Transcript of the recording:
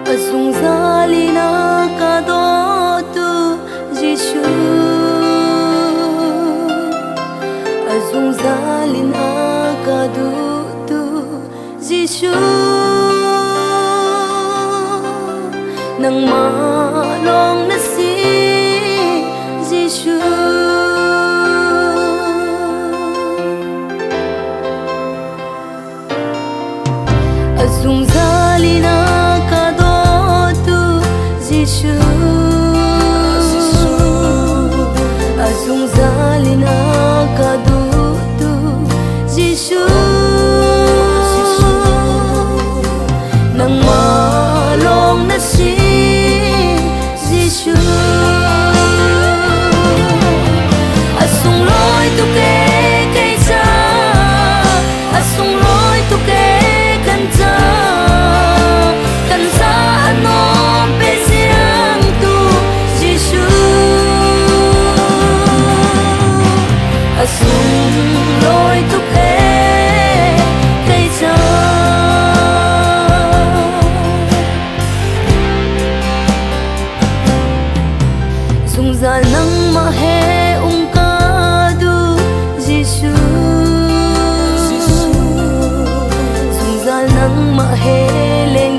Azung zalina kado tu Jishu Azung zalina kado tu Jishu Nang malong na si Jishu Azung zalina kado tu Jishu Azung zalina kado tu Jishu Nang malong na si Jishu Asung loi tu ke kay sa Asung loi tu ke kansa Kansa anong pesiyang tu Jishu Asung loi tu ke kay sa Sungzal ng mahe ungkadu Jishu Sungzal ng mahe leng